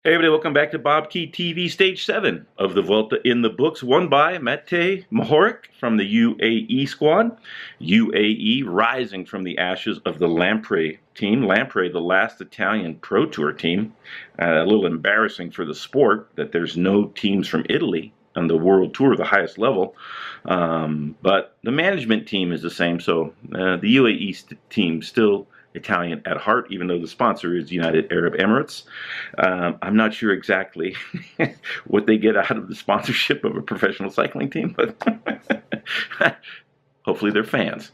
Hey everybody, welcome back to BobkeTV Stage 7 of the Vuelta in the books, won by Matej Mohoric from the UAE squad. UAE rising from the ashes of the Lampre team. Lampre, the last Italian Pro Tour team. A little embarrassing for the sport that there's no teams from Italy on the World Tour, the highest level. But the management team is the same, so the UAE team still Italian at heart, even though the sponsor is United Arab Emirates. I'm not sure exactly what they get out of the sponsorship of a professional cycling team, but hopefully they're fans.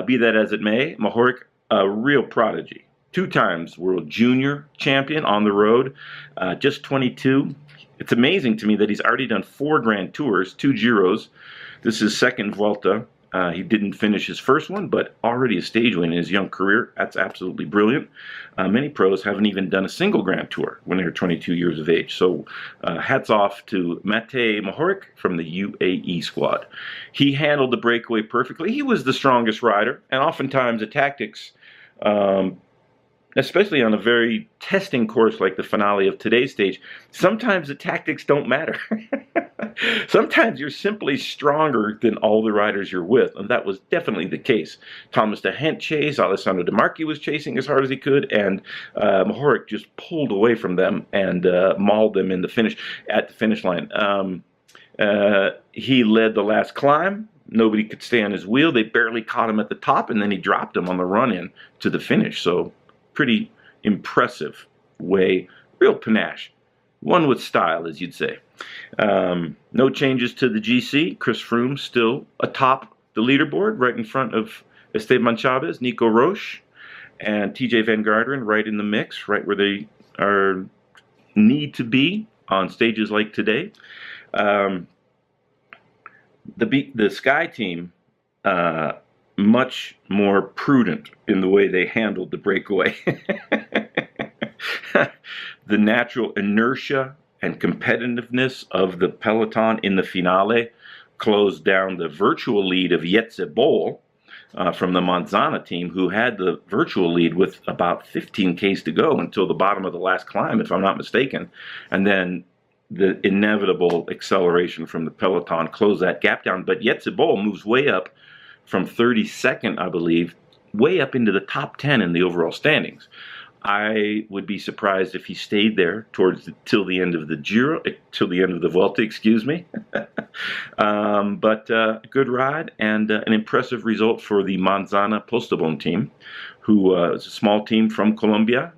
Be that as it may, Mohoric, a real prodigy. 2 times world junior champion on the road, just 22. It's amazing to me that he's already done 4 Grand Tours, 2 Giros. This is his second Vuelta. He didn't finish his first one, but already a stage win in his young career. That's absolutely brilliant. Many pros haven't even done a single Grand Tour when they're 22 years of age. So hats off to Matej Mohoric from the UAE squad. He handled the breakaway perfectly. He was the strongest rider, and oftentimes the tactics, especially on a very testing course like the finale of today's stage, sometimes the tactics don't matter. Sometimes you're simply stronger than all the riders you're with, and that was definitely the case. Thomas de Gendt chased, Alessandro De Marchi was chasing as hard as he could, and Mohoric just pulled away from them and mauled them in the finish at the finish line. He led the last climb. Nobody could stay on his wheel. They barely caught him at the top, and then he dropped him on the run-in to the finish. So pretty impressive way, real panache. One with style, as you'd say. No changes to the GC. Chris Froome still atop the leaderboard, right in front of Esteban Chavez, Nico Roche, and TJ Van Garderen right in the mix, right where they need to be on stages like today. The Sky team, much more prudent in the way they handled the breakaway. The natural inertia and competitiveness of the peloton in the finale closed down the virtual lead of Jetse Bol from the Manzana team, who had the virtual lead with about 15 Ks to go until the bottom of the last climb, if I'm not mistaken. And then the inevitable acceleration from the peloton closed that gap down. But Jetse Bol moves way up from 32nd, I believe, way up into the top 10 in the overall standings. I would be surprised if he stayed there till the end of the Giro, till the end of the Vuelta, excuse me. But a good ride and an impressive result for the Manzana Postobon team, who is a small team from Colombia.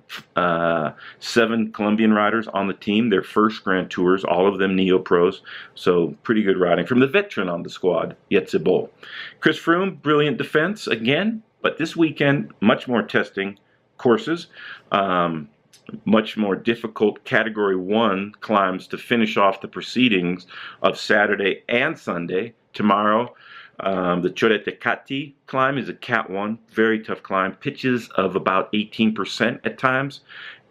7 Colombian riders on the team, their first Grand Tours, all of them neo-pros. So pretty good riding from the veteran on the squad, Jetse Bol. Chris Froome, brilliant defense again, but this weekend, much more testing courses, much more difficult Category 1 climbs to finish off the proceedings of Saturday and Sunday. Tomorrow, the Chorete Cati climb is a Cat 1, very tough climb, pitches of about 18% at times,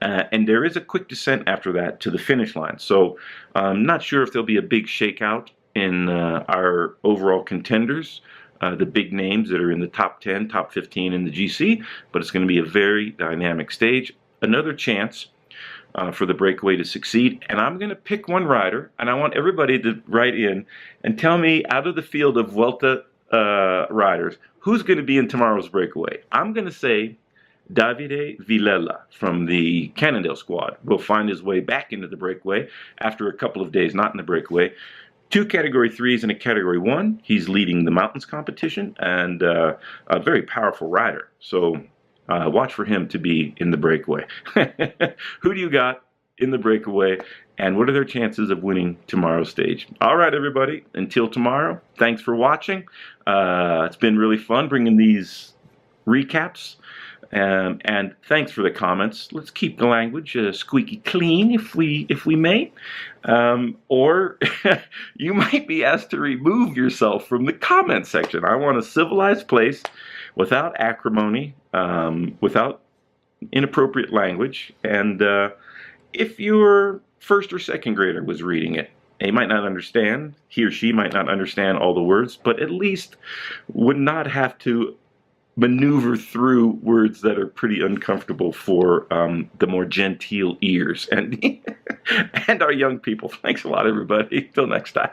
and there is a quick descent after that to the finish line. So I'm not sure if there'll be a big shakeout in our overall contenders. The big names that are in the top 10, top 15 in the GC, but it's going to be a very dynamic stage. Another chance for the breakaway to succeed, and I'm going to pick one rider, and I want everybody to write in and tell me out of the field of Vuelta riders, who's going to be in tomorrow's breakaway. I'm going to say Davide Villela from the Cannondale squad will find his way back into the breakaway after a couple of days not in the breakaway. 2 Category 3s and a Category 1. He's leading the mountains competition and a very powerful rider. So watch for him to be in the breakaway. Who do you got in the breakaway, and what are their chances of winning tomorrow's stage? All right, everybody. Until tomorrow, thanks for watching. It's been really fun bringing these recaps. And thanks for the comments. Let's keep the language squeaky clean, if we may. Or you might be asked to remove yourself from the comment section. I want a civilized place without acrimony, without inappropriate language. And if your first or second grader was reading it, he might not understand, he or she might not understand all the words, but at least would not have to maneuver through words that are pretty uncomfortable for the more genteel ears and and our young people. Thanks a lot, everybody. Till next time.